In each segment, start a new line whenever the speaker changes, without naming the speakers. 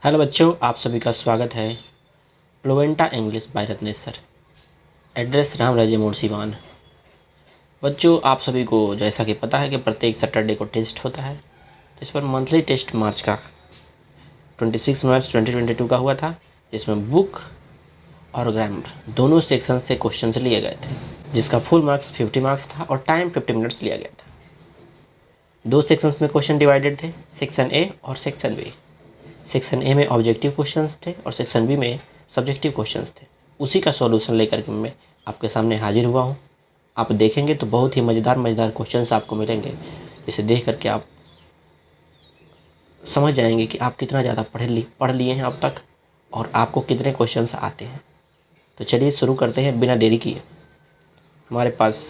Hello बच्चों, आप सभी का स्वागत है Fluenta English by Ratnesh sir. Address Ram Rajya Mor Siwan. बच्चों, आप सभी को जैसा कि पता है कि प्रत्येक सैटरडे को टेस्ट होता है। तो इस पर मंथली टेस्ट मार्च का 26 मार्च 2022 का हुआ था, जिसमें बुक और ग्रामर दोनों सेक्शन से क्वेश्चन लिए गए थे, जिसका फुल मार्क्स 50 मार्क्स था और टाइम 50 मिनट्स लिया गया था। दो सेक्शंस में क्वेश्चन डिवाइडेड थे, सेक्शन ए और सेक्शन बी। सेक्शन ए में ऑब्जेक्टिव क्वेश्चंस थे और सेक्शन बी में सब्जेक्टिव क्वेश्चंस थे। उसी का सॉल्यूशन लेकर के मैं आपके सामने हाजिर हुआ हूँ। आप देखेंगे तो बहुत ही मज़ेदार क्वेश्चंस आपको मिलेंगे, जिसे देख करके आप समझ जाएंगे कि आप कितना ज़्यादा पढ़ लिए हैं अब तक और आपको कितने क्वेश्चंस आते हैं। तो चलिए शुरू करते हैं बिना देरी किए। हमारे पास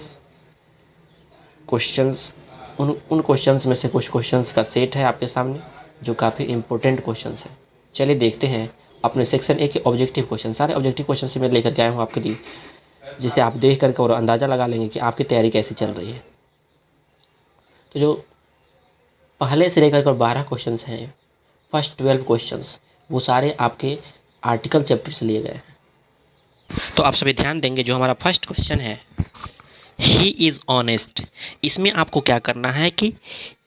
क्वेश्चंस उन क्वेश्चंस में से कुछ क्वेश्चंस का सेट है आपके सामने, जो काफ़ी इंपॉर्टेंट क्वेश्चंस हैं। चलिए देखते हैं अपने सेक्शन ए के ऑब्जेक्टिव क्वेश्चन। सारे ऑब्जेक्टिव क्वेश्चन से मैं लेकर के आया हूँ आपके लिए, जिसे आप देख करके और अंदाज़ा लगा लेंगे कि आपकी तैयारी कैसी चल रही है। तो जो पहले से लेकर 12 क्वेश्चन हैं, फर्स्ट 12 क्वेश्चन, वो सारे आपके आर्टिकल चैप्टर से लिए गए हैं। तो आप सभी ध्यान देंगे, जो हमारा फर्स्ट क्वेश्चन है, ही इज़ ऑनेस्ट। इसमें आपको क्या करना है कि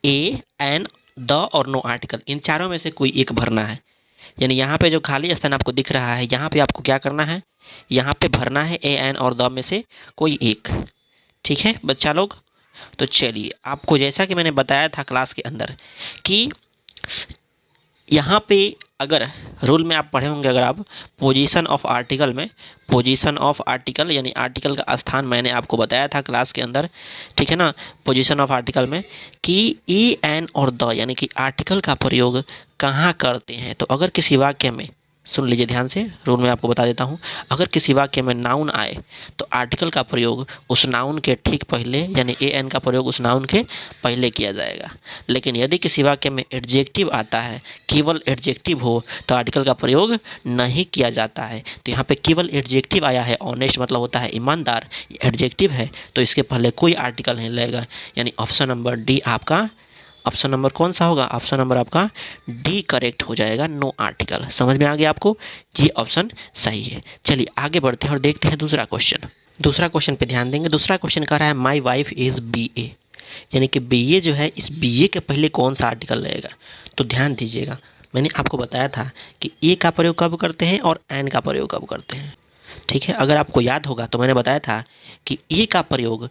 ए, एन, द और नो आर्टिकल, इन चारों में से कोई एक भरना है। यानी यहाँ पे जो खाली स्थान आपको दिख रहा है, यहाँ पे आपको क्या करना है, यहाँ पे भरना है ए, एन और द में से कोई एक। ठीक है बच्चा लोग। तो चलिए, आपको जैसा कि मैंने बताया था क्लास के अंदर कि यहाँ पे अगर रूल में आप पढ़े होंगे, अगर आप पोजीशन ऑफ आर्टिकल में, पोजीशन ऑफ आर्टिकल यानी आर्टिकल का स्थान मैंने आपको बताया था क्लास के अंदर, ठीक है ना। पोजीशन ऑफ आर्टिकल में कि ई, एन और द यानी कि आर्टिकल का प्रयोग कहाँ करते हैं। तो अगर किसी वाक्य में, सुन लीजिए ध्यान से, रूल में आपको बता देता हूँ, अगर किसी वाक्य में नाउन आए तो आर्टिकल का प्रयोग उस नाउन के ठीक पहले यानी ए, एन का प्रयोग उस नाउन के पहले किया जाएगा। लेकिन यदि किसी वाक्य में एडजेक्टिव आता है, केवल एडजेक्टिव हो, तो आर्टिकल का प्रयोग नहीं किया जाता है। तो यहाँ पे केवल एडजेक्टिव आया है, ऑनेस्ट मतलब होता है ईमानदार, एडजेक्टिव है, तो इसके पहले कोई आर्टिकल नहीं लगेगा। यानी ऑप्शन नंबर डी आपका, ऑप्शन नंबर कौन सा होगा, ऑप्शन नंबर आपका डी करेक्ट हो जाएगा, नो आर्टिकल। समझ में आ गया आपको, ये ऑप्शन सही है। चलिए आगे बढ़ते हैं और देखते हैं दूसरा क्वेश्चन। दूसरा क्वेश्चन पे ध्यान देंगे। दूसरा क्वेश्चन कह रहा है माई वाइफ इज़ BA, यानी कि BA जो है, इस BA के पहले कौन सा आर्टिकल लगेगा। तो ध्यान दीजिएगा, मैंने आपको बताया था कि ए का प्रयोग कब करते हैं और एन का प्रयोग कब करते हैं। ठीक है, अगर आपको याद होगा तो मैंने बताया था कि ए का प्रयोग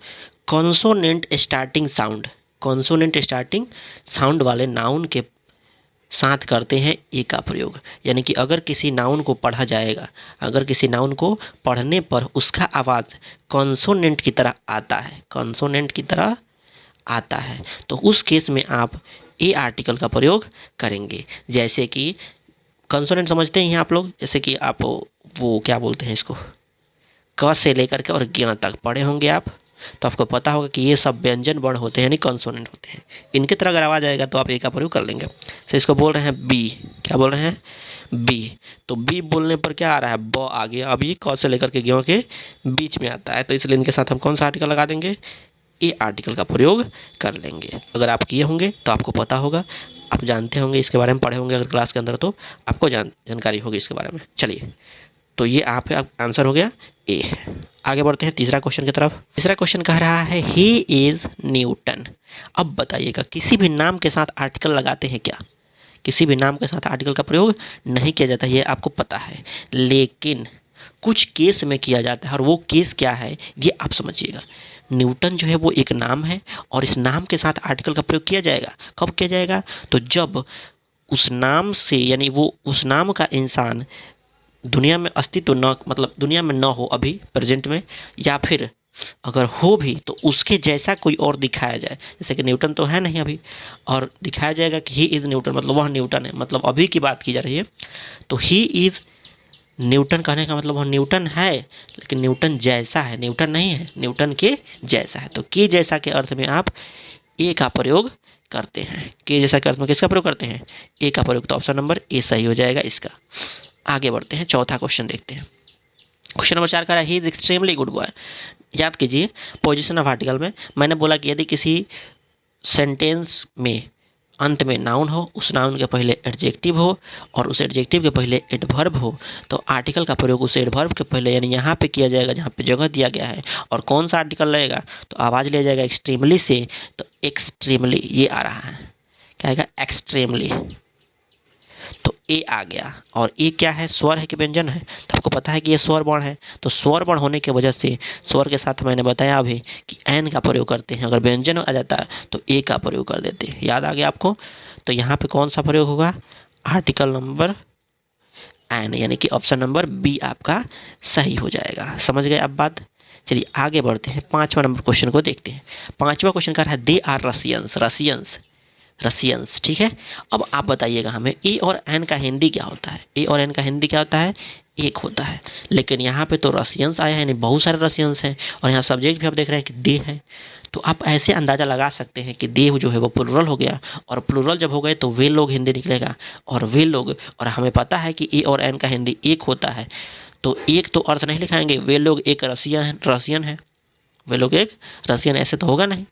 consonant starting sound, consonant starting sound वाले नाउन के साथ करते हैं ए का प्रयोग। यानी कि अगर किसी नाउन को पढ़ा जाएगा, अगर किसी नाउन को पढ़ने पर उसका आवाज़ कॉन्सोनेंट की तरह आता है, कॉन्सोनेंट की तरह आता है, तो उस केस में आप ए आर्टिकल का प्रयोग करेंगे। जैसे कि कॉन्सोनेंट समझते हैं आप लोग, जैसे कि आप वो क्या बोलते हैं इसको, क से लेकर के और ज्ञ तक पढ़े होंगे आप, तो आपको पता होगा कि ये सब व्यंजन वर्ण होते हैं यानी कॉन्सोनेंट होते हैं। इनकी तरह अगर आवाज़ आएगा तो आप ए का प्रयोग कर लेंगे। तो इसको बोल रहे हैं बी, क्या बोल रहे हैं बी। तो बी बोलने पर क्या आ रहा है, ब आ गया। अब ये क से लेकर के ज्ञ के बीच में आता है, तो इसलिए इनके साथ हम कौन सा आर्टिकल लगा देंगे, ए आर्टिकल का प्रयोग कर लेंगे। अगर आप किए होंगे तो आपको पता होगा, आप जानते होंगे, इसके बारे में पढ़े होंगे अगर क्लास के अंदर, तो आपको जानकारी होगी इसके बारे में। चलिए, तो ये आप आंसर हो गया ए। आगे बढ़ते हैं तीसरा क्वेश्चन की तरफ। तीसरा क्वेश्चन कह रहा है ही इज़ न्यूटन। अब बताइएगा, किसी भी नाम के साथ आर्टिकल लगाते हैं क्या, किसी भी नाम के साथ आर्टिकल का प्रयोग नहीं किया जाता, ये आपको पता है, लेकिन कुछ केस में किया जाता है, और वो केस क्या है ये आप समझिएगा। न्यूटन जो है वो एक नाम है, और इस नाम के साथ आर्टिकल का प्रयोग किया जाएगा। कब किया जाएगा, तो जब उस नाम से, यानी वो उस नाम का इंसान दुनिया में अस्तित्व न, मतलब दुनिया में न हो अभी प्रेजेंट में, या फिर अगर हो भी तो उसके जैसा कोई और दिखाया जाए। जैसे कि न्यूटन तो है नहीं अभी, और दिखाया जाएगा कि ही इज़ न्यूटन, मतलब वह न्यूटन है, मतलब अभी की बात की जा रही है। तो ही इज़ न्यूटन कहने का मतलब वह न्यूटन है, लेकिन न्यूटन जैसा है, न्यूटन नहीं है, न्यूटन के जैसा है। तो के जैसा के अर्थ में आप ए का प्रयोग करते हैं। के जैसा के अर्थ में किसका प्रयोग करते हैं, ए का प्रयोग। तो ऑप्शन नंबर ए सही हो जाएगा इसका। आगे बढ़ते हैं, चौथा क्वेश्चन देखते हैं। क्वेश्चन नंबर 4 का है he is extremely good boy. याद कीजिए, पोजीशन ऑफ आर्टिकल में मैंने बोला कि यदि किसी सेंटेंस में अंत में नाउन हो, उस नाउन के पहले एडजेक्टिव हो और उस एडजेक्टिव के पहले एडवर्ब हो, तो आर्टिकल का प्रयोग उस एडवर्ब के पहले यानी यहाँ पे किया जाएगा जहाँ पे जगह दिया गया है। और कौन सा आर्टिकल लगेगा, तो आवाज़ लिया जाएगा एक्सट्रीमली से, तो एक्सट्रीमली ये आ रहा है, क्या आएगा, एक्सट्रीमली। तो ए आ गया। और ए क्या है, स्वर है कि व्यंजन है, तो आपको पता है कि ये स्वर वर्ण है, तो स्वर वर्ण होने की वजह से स्वर के साथ मैंने बताया अभी कि एन का प्रयोग करते हैं, अगर व्यंजन आ जाता है तो ए का प्रयोग कर देते हैं, याद आ गया आपको। तो यहाँ पे कौन सा प्रयोग होगा, आर्टिकल नंबर एन, यानी कि ऑप्शन नंबर बी आपका सही हो जाएगा। समझ गए आप बात। चलिए आगे बढ़ते हैं, 5वां नंबर क्वेश्चन को देखते हैं। 5वां क्वेश्चन का है दे आर रसियंस, रसियंस, रसियंस, ठीक है। अब आप बताइएगा हमें ए और एन का हिंदी क्या होता है, ए और एन का हिंदी क्या होता है, एक होता है, लेकिन यहाँ पे तो रसियंस आया है, यानी बहुत सारे रसियंस हैं, और यहाँ सब्जेक्ट भी आप देख रहे हैं कि दे है। तो आप ऐसे अंदाज़ा लगा सकते हैं कि दे जो है वो प्लुरल हो गया, और प्लुरल जब हो गए तो वे लोग हिंदी निकलेगा, और वे लोग, और हमें पता है कि ए और एन का हिंदी एक होता है, तो एक तो अर्थ नहीं लिखाएंगे, वे लोग एक रसियन है, वे लोग एक रसियन, ऐसे तो होगा नहीं।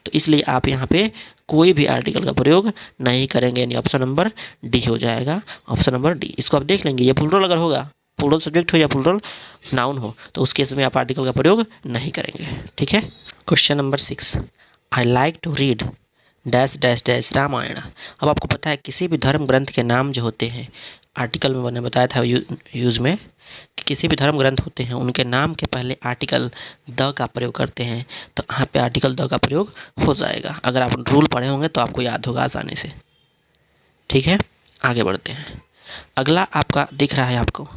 तो इसलिए आप यहाँ पे कोई भी आर्टिकल का प्रयोग नहीं करेंगे, यानी ऑप्शन नंबर डी हो जाएगा, ऑप्शन नंबर डी। इसको आप देख लेंगे, ये प्लुरल अगर होगा, प्लुरल सब्जेक्ट हो या प्लुरल नाउन हो, तो उस केस में आप आर्टिकल का प्रयोग नहीं करेंगे, ठीक है। Question number 6, I like to read dash dash dash Ramayan. अब आपको पता है किसी भी धर्म ग्रंथ के नाम जो होते हैं, आर्टिकल में मैंने बताया था यूज में कि किसी भी धर्म ग्रंथ होते हैं उनके नाम के पहले आर्टिकल द का प्रयोग करते हैं, तो यहाँ पे आर्टिकल द का प्रयोग हो जाएगा। अगर आप रूल पढ़े होंगे तो आपको याद होगा आसानी से, ठीक है। आगे बढ़ते हैं, अगला आपका दिख रहा है आपको,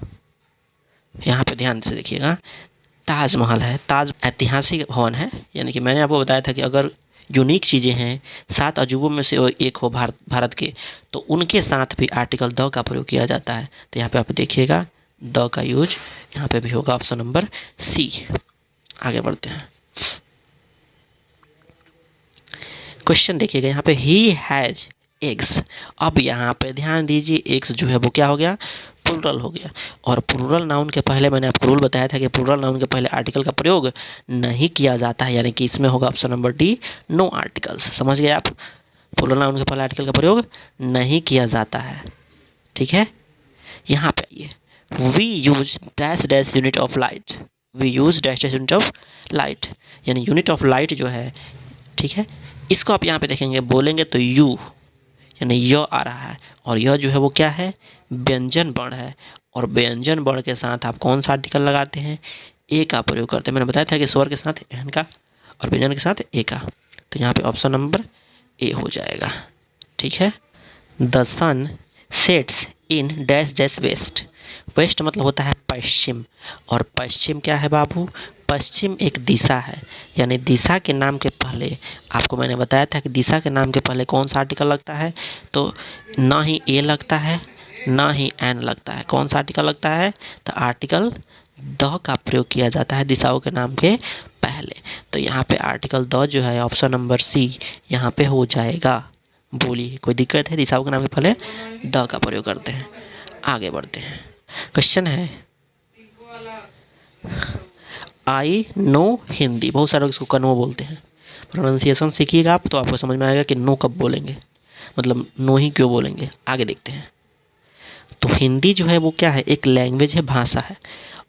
यहाँ पे ध्यान से देखिएगा, ताजमहल है। ताज ऐतिहासिक भवन है, यानी कि मैंने आपको बताया था कि अगर यूनिक चीज़ें हैं, 7 अजूबों में से एक हो भारत के, तो उनके साथ भी आर्टिकल द का प्रयोग किया जाता है। तो यहाँ पे आप देखिएगा द का यूज यहाँ पे भी होगा, ऑप्शन नंबर सी। आगे बढ़ते हैं, क्वेश्चन देखिएगा यहाँ पे, ही हैज़ एग्स। अब यहाँ पे ध्यान दीजिए, एग्स जो है वो क्या हो गया, प्लुरल हो गया, और प्लुरल नाउन के पहले मैंने आपको रूल बताया था कि प्लुरल नाउन के पहले आर्टिकल का प्रयोग नहीं किया जाता है, यानी कि इसमें होगा option number D, no articles. समझ गए आप, प्लुरल नाउन के पहले आर्टिकल का प्रयोग नहीं किया जाता है, ठीक है। यहाँ पे आइए, we use dash dash unit of light, we use dash dash unit of light, यानी यूनिट ऑफ लाइट जो है, ठीक है, इसको आप यहाँ पे देखेंगे, बोलेंगे तो यू, यानी य आ रहा है, और यह जो है वो क्या है, व्यंजन वर्ण है, और व्यंजन वर्ण के साथ आप कौन सा आर्टिकल लगाते हैं, ए का प्रयोग करते हैं। मैंने बताया था कि स्वर के साथ एन का और व्यंजन के साथ ए का, तो यहाँ पे ऑप्शन नंबर ए हो जाएगा, ठीक है। The sun sets in dash dash west, west मतलब होता है पश्चिम, और पश्चिम क्या है बाबू, पश्चिम एक दिशा है, यानी दिशा के नाम के पहले आपको मैंने बताया था कि दिशा के नाम के पहले कौन सा आर्टिकल लगता है, तो ना ही ए लगता है ना ही एन लगता है, कौन सा आर्टिकल लगता है, तो आर्टिकल द का प्रयोग किया जाता है दिशाओं के नाम के पहले। तो यहाँ पे आर्टिकल द जो है ऑप्शन नंबर सी यहाँ पे हो जाएगा। बोलिए कोई दिक्कत है, दिशाओं के नाम के पहले द का प्रयोग करते हैं। आगे बढ़ते हैं, क्वेश्चन है, आई नो हिंदी, बहुत सारे लोग इसको कन्वो बोलते हैं, प्रोनाउंसिएशन सीखिएगा आप तो आपको समझ में आएगा कि नो कब बोलेंगे, मतलब नो ही क्यों बोलेंगे। आगे देखते हैं, तो हिंदी जो है वो क्या है, एक लैंग्वेज है, भाषा है,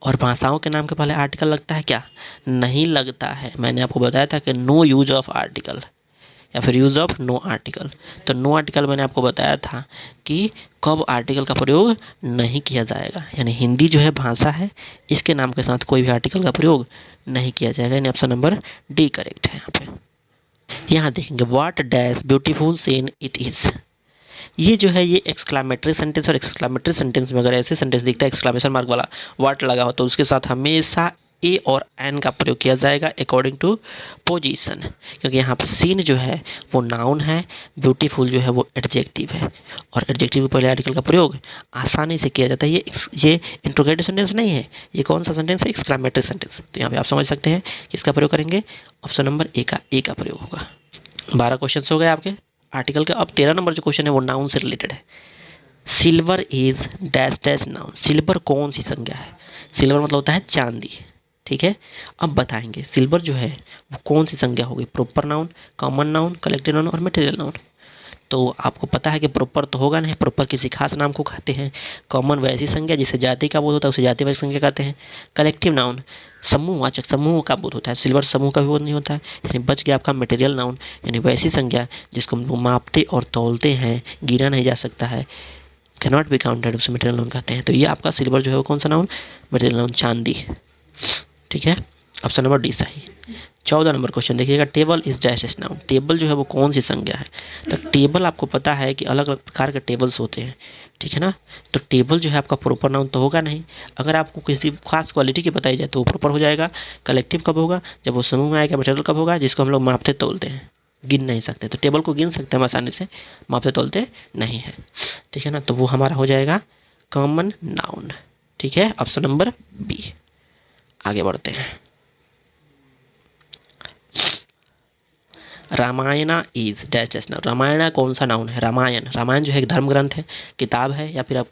और भाषाओं के नाम के पहले आर्टिकल लगता है क्या, नहीं लगता है। मैंने आपको बताया था कि नो यूज ऑफ आर्टिकल या फिर यूज़ ऑफ नो आर्टिकल, तो नो आर्टिकल मैंने आपको बताया था कि कब आर्टिकल का प्रयोग नहीं किया जाएगा, यानी हिंदी जो है भाषा है, इसके नाम के साथ कोई भी आर्टिकल का प्रयोग नहीं किया जाएगा, यानी ऑप्शन नंबर डी करेक्ट है। यहाँ पे यहाँ देखेंगे, what dash beautiful seen it is, ये जो है ये एक्सक्लामेटरी सेंटेंस, और एक्सक्लामेटरी सेंटेंस में अगर ऐसे सेंटेंस दिखता है एक्सक्लामेशन मार्क वाला वर्ड लगा हो, तो उसके साथ हमेशा ए और एन का प्रयोग किया जाएगा अकॉर्डिंग टू पोजीशन, क्योंकि यहाँ पर सीन जो है वो नाउन है, ब्यूटीफुल जो है वो एडजेक्टिव है, और एडजेक्टिव के पहले आर्टिकल का प्रयोग आसानी से किया जाता है। ये इंट्रोगेटिव सेंटेंस नहीं है, ये कौन सा सेंटेंस है, एक्सक्लामेटरी सेंटेंस। तो यहाँ पे आप समझ सकते हैं किसका प्रयोग करेंगे, ऑप्शन नंबर ए का प्रयोग होगा। 12 क्वेश्चन हो गए आपके आर्टिकल का। अब 13 नंबर जो क्वेश्चन है वो नाउन से रिलेटेड है। Silver is dash dash noun, silver कौन सी संज्ञा है, सिल्वर मतलब होता है चांदी, ठीक है। अब बताएंगे सिल्वर जो है वो कौन सी संज्ञा होगी, proper noun, common noun, collective noun और मटेरियल नाउन। तो आपको पता है कि प्रॉपर तो होगा नहीं, प्रॉपर किसी खास नाम को कहते हैं। कॉमन वैसी संज्ञा जिसे जाति का बोध होता है उसे जातिवाचक संज्ञा कहते हैं। कलेक्टिव नाउन समूहवाचक, समूह का बोध होता है, सिल्वर समूह का भी बोध नहीं होता है। यानी बच गया आपका मटेरियल नाउन, यानी वैसी संज्ञा जिसको हम लोग मापते और तौलते हैं, गिना नहीं जा सकता है, कैनॉट बी काउंटेड, उसे मटेरियल नाउन कहते हैं। तो ये आपका सिल्वर जो है वो कौन सा नाउन, मटेरियल नाउन, चांदी। ठीक है, ऑप्शन नंबर डी सही। 14 नंबर क्वेश्चन देखिएगा, table is dash noun, table जो है वो कौन सी संज्ञा है। तो टेबल आपको पता है कि अलग अलग प्रकार के टेबल्स होते हैं, ठीक है ना। तो टेबल जो है आपका प्रॉपर नाउन तो होगा नहीं। अगर आपको किसी खास क्वालिटी की बताई जाए तो वो प्रॉपर हो जाएगा। कलेक्टिव कब होगा, जब वो समूह में आएगा। मटेरियल कब होगा, जिसको हम लोग मापते तोलते हैं, गिन नहीं सकते। तो टेबल को गिन सकते हैं हम आसानी से, मापते तोलते नहीं है, ठीक है ना। तो वो हमारा हो जाएगा कॉमन नाउन। ठीक है, ऑप्शन नंबर बी। आगे बढ़ते हैं। Ramayan is dash dash noun, Ramayan कौन सा नाउन है। रामायण, रामायण जो है एक धर्म ग्रंथ है, किताब है, या फिर आप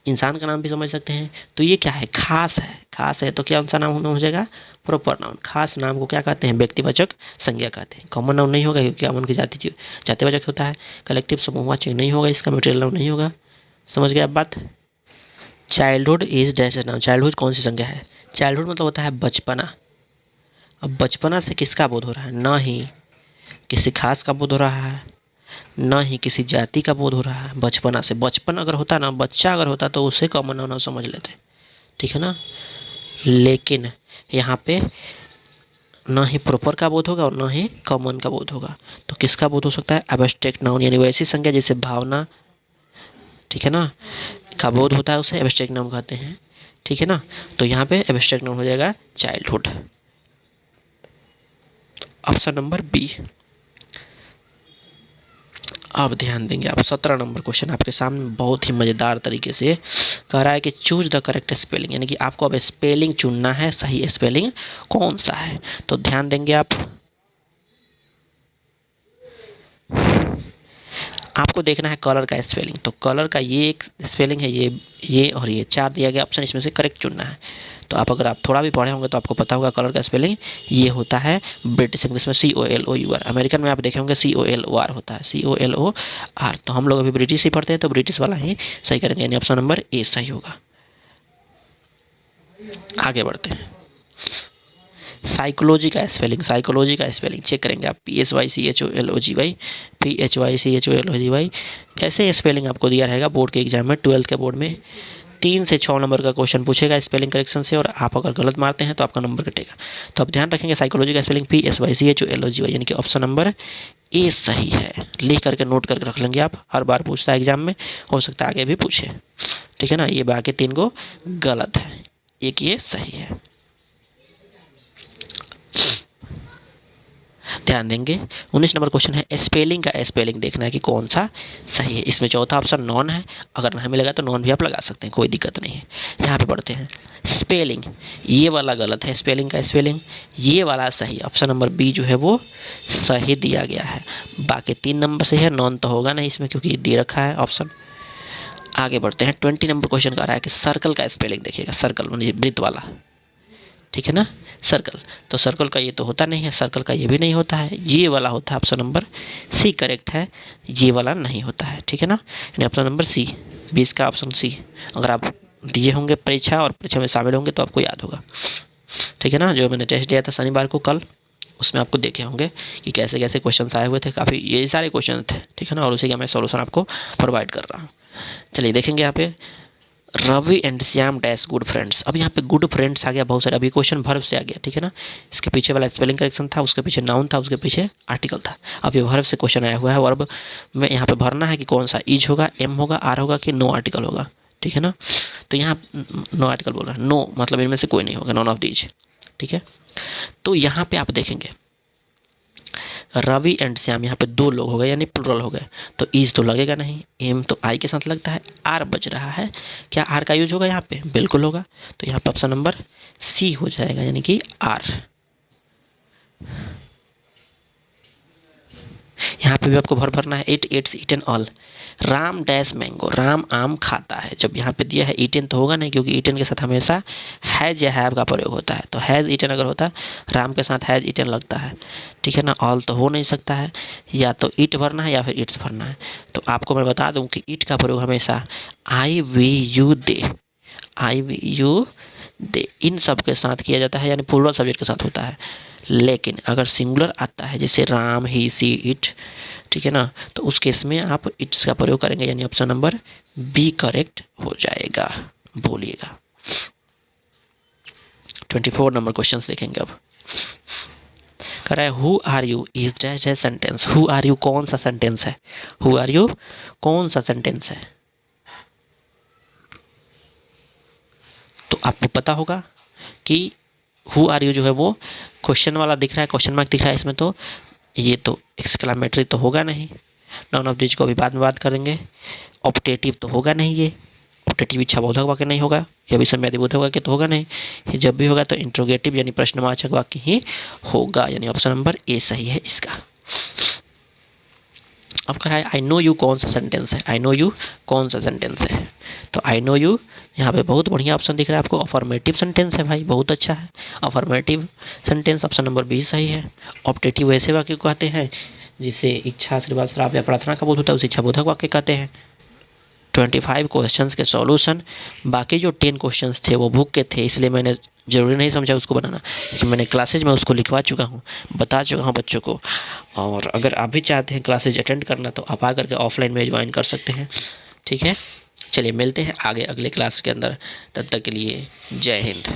इंसान का नाम भी समझ सकते हैं। तो ये क्या है, खास है। खास है तो क्या कौन सा नाउन हो जाएगा, प्रॉपर नाउन। खास नाम को क्या कहते हैं, व्यक्तिवाचक संज्ञा कहते हैं। कॉमन नाउन नहीं होगा क्योंकि कॉमन की जातिवाचक होता है। कलेक्टिव समूहवाचक नहीं होगा, इसका मटेरियल नाउन नहीं होगा। समझ गए आप बात। Childhood is dash noun, childhood कौन सी संज्ञा है। चाइल्डहुड मतलब होता है बचपना। अब बचपना से किसका बोध हो रहा है, ना ही किसी खास का बोध हो रहा है, ना ही किसी जाति का बोध हो रहा है। बचपना से, बचपन अगर होता ना, बच्चा अगर होता तो उसे कॉमन नाउन समझ लेते, ठीक है ना। लेकिन यहाँ पे ना ही प्रॉपर का बोध होगा और ना ही कॉमन का बोध होगा। तो किसका बोध हो सकता है, एब्स्ट्रैक्ट नाउन, यानी वैसी संज्ञा जैसे भावना, ठीक है ना, का बोध होता है, उसे एब्स्ट्रैक्ट नाउन कहते हैं, ठीक है ना। तो यहाँ पे एब्स्ट्रैक्ट नाउन हो जाएगा चाइल्डहुड, ऑप्शन नंबर बी। अब ध्यान देंगे आप, 17 नंबर क्वेश्चन आपके सामने बहुत ही मज़ेदार तरीके से कह रहा है कि चूज द करेक्ट स्पेलिंग, यानी कि आपको अब स्पेलिंग चुनना है, सही स्पेलिंग कौन सा है। तो ध्यान देंगे आप, आपको देखना है कलर का स्पेलिंग। तो कलर का ये एक स्पेलिंग है, ये और ये 4 दिया गया ऑप्शन, इसमें से करेक्ट चुनना है। तो आप अगर आप थोड़ा भी पढ़े होंगे तो आपको पता होगा कलर का स्पेलिंग ये होता है ब्रिटिश इंग्लिश में COLOUR, अमेरिकन में आप देखे होंगे COLOR होता है, COLOR। तो हम लोग अभी ब्रिटिश ही पढ़ते हैं तो ब्रिटिश वाला ही सही करेंगे, यानी ऑप्शन नंबर ए सही होगा। आगे बढ़ते हैं, साइकोलॉजी का स्पेलिंग, साइकोलॉजी का स्पेलिंग चेक करेंगे आप, PHYCHOLOGY, PHYCHOLOGY। ऐसे स्पेलिंग आपको दिया रहेगा बोर्ड के एग्जाम में, 12th के बोर्ड में 3 से 6 नंबर का क्वेश्चन पूछेगा स्पेलिंग करेक्शन से, और आप अगर गलत मारते हैं तो आपका नंबर कटेगा। तो आप ध्यान रखेंगे साइकोलॉजी का स्पेलिंग PHYCHOLOGY, यानी कि ऑप्शन नंबर ए सही है। लिख करके नोट करके रख लेंगे आप, हर बार पूछता है एग्जाम में, हो सकता है आगे भी पूछे, ठीक है ना। ये बाकी 3 को गलत है, एक ये सही है। ध्यान देंगे, 19 नंबर क्वेश्चन है, स्पेलिंग का स्पेलिंग देखना है कि कौन सा सही है। इसमें चौथा ऑप्शन नॉन है, अगर नहीं मिलेगा तो नॉन भी आप लगा सकते हैं, कोई दिक्कत नहीं है। यहाँ पे पढ़ते हैं, स्पेलिंग ये वाला गलत है, स्पेलिंग का स्पेलिंग, ये वाला सही, ऑप्शन नंबर बी जो है वो सही दिया गया है। बाकी 3 नंबर से है, नॉन तो होगा नहीं इसमें क्योंकि दे रखा है ऑप्शन। आगे बढ़ते हैं, 20 नंबर क्वेश्चन का रहा है कि सर्कल का स्पेलिंग देखिएगा, सर्कल मतलब वृत्त वाला, ठीक है ना, सर्कल। तो सर्कल का ये तो होता नहीं है, सर्कल का ये भी नहीं होता है, ये वाला होता है, ऑप्शन नंबर सी करेक्ट है, ये वाला नहीं होता है, ठीक है ना, यानी ऑप्शन नंबर सी, 20 का ऑप्शन सी। अगर आप दिए होंगे परीक्षा और परीक्षा में शामिल होंगे तो आपको याद होगा, ठीक है ना। जो मैंने टेस्ट दिया था शनिवार को कल, उसमें आपको देखे होंगे कि कैसे कैसे क्वेश्चन आए हुए थे, काफ़ी ये सारे क्वेश्चन थे, ठीक है ना, और उसी का मैं सॉल्यूशन आपको प्रोवाइड कर रहा हूँ। चलिए देखेंगे यहाँ पे, Ravi and Shyam dash good friends. अब यहाँ पे गुड फ्रेंड्स आ गया बहुत सारे, अभी क्वेश्चन वर्ब से आ गया, ठीक है ना। इसके पीछे वाला स्पेलिंग करेक्शन था, उसके पीछे नाउन था, उसके पीछे आर्टिकल था। अब ये वर्ब से क्वेश्चन आया हुआ है, वर्ब में यहाँ पे भरना है कि कौन सा, इज होगा, एम होगा, आर होगा कि नो आर्टिकल होगा, ठीक है ना। तो यहाँ नो आर्टिकल बोल रहा है, नो मतलब इनमें से कोई नहीं होगा, नॉन ऑफ दीज, ठीक है। तो यहाँ पे आप देखेंगे रवि एंड श्याम, यहाँ पे 2 लोग हो गए यानी प्लुरल हो गए, तो इज तो लगेगा नहीं, एम तो आई के साथ लगता है, आर बच रहा है, क्या आर का यूज होगा यहाँ पे, बिल्कुल होगा। तो यहाँ पे ऑप्शन नंबर सी हो जाएगा, यानी कि आर। यहाँ पे भी आपको भरना है। It it's eaten all. Ram dash mango, Ram आम खाता है। जब यहाँ पे दिया है ईटन तो होगा नहीं, क्योंकि ईटन के साथ हमेशा हैज़ या हैव का प्रयोग होता है। तो हैज़ ईटन अगर होता राम के साथ हैज़ ईटन लगता है, ठीक है ना। ऑल तो हो नहीं सकता है, या तो ईट भरना है या फिर इट्स भरना है। तो आपको मैं बता दूं कि ईट का प्रयोग हमेशा I we you they, I we you they इन सब के साथ किया जाता है, यानी प्लूरल सब्जेक्ट के साथ होता है। लेकिन अगर सिंगुलर आता है जैसे राम ही सी इट, ठीक है ना, तो उस केस में आप इट्स का प्रयोग करेंगे, यानी ऑप्शन नंबर बी करेक्ट हो जाएगा। बोलिएगा। 24 नंबर क्वेश्चन देखेंगे अब। कह रहा है who are you is dash है सेंटेंस। हु आर यू कौन सा सेंटेंस है, हु आर यू कौन सा सेंटेंस है। तो आपको पता होगा कि हु आर यू जो है वो क्वेश्चन वाला दिख रहा है, क्वेश्चन मार्क दिख रहा है इसमें, तो ये तो एक्सक्लामेटरी तो होगा नहीं। नाउन ऑफ दिस को अभी बाद में बात करेंगे। ऑप्टेटिव तो होगा नहीं, ये ऑप्टेटिव इच्छाबोधक वाक्य नहीं होगा, यह विसर्जनवादी वाक्य तो होगा नहीं। ये जब भी होगा तो इंट्रोगेटिव यानी प्रश्नवाचक वाक्य ही होगा, यानी ऑप्शन नंबर ए सही है इसका। अब कह रहा है आई नो यू कौन सा सेंटेंस है, आई नो यू कौन सा सेंटेंस है। तो आई नो यू यहाँ पे बहुत बढ़िया ऑप्शन दिख रहा है आपको, अफर्मेटिव सेंटेंस है भाई, बहुत अच्छा है। Affirmative sentence option number B सही है। ऑप्टेटिव ऐसे वाक्य को कहते हैं जिसे इच्छा, आशीर्वाद, श्राप या प्रार्थना का बोध होता है, उसे इच्छाबोधक वाक्य कहते हैं। 25 क्वेश्चंस के सॉल्यूशन, बाकी जो 10 क्वेश्चंस थे वो बुक के थे, इसलिए मैंने ज़रूरी नहीं समझा उसको बनाना, क्योंकि मैंने क्लासेज में उसको लिखवा चुका हूँ, बता चुका हूँ बच्चों को। और अगर आप भी चाहते हैं क्लासेज अटेंड करना तो आप आकर के ऑफलाइन में ज्वाइन कर सकते हैं, ठीक है। चलिए मिलते हैं आगे अगले क्लास के अंदर, तब तक के लिए जय हिंद।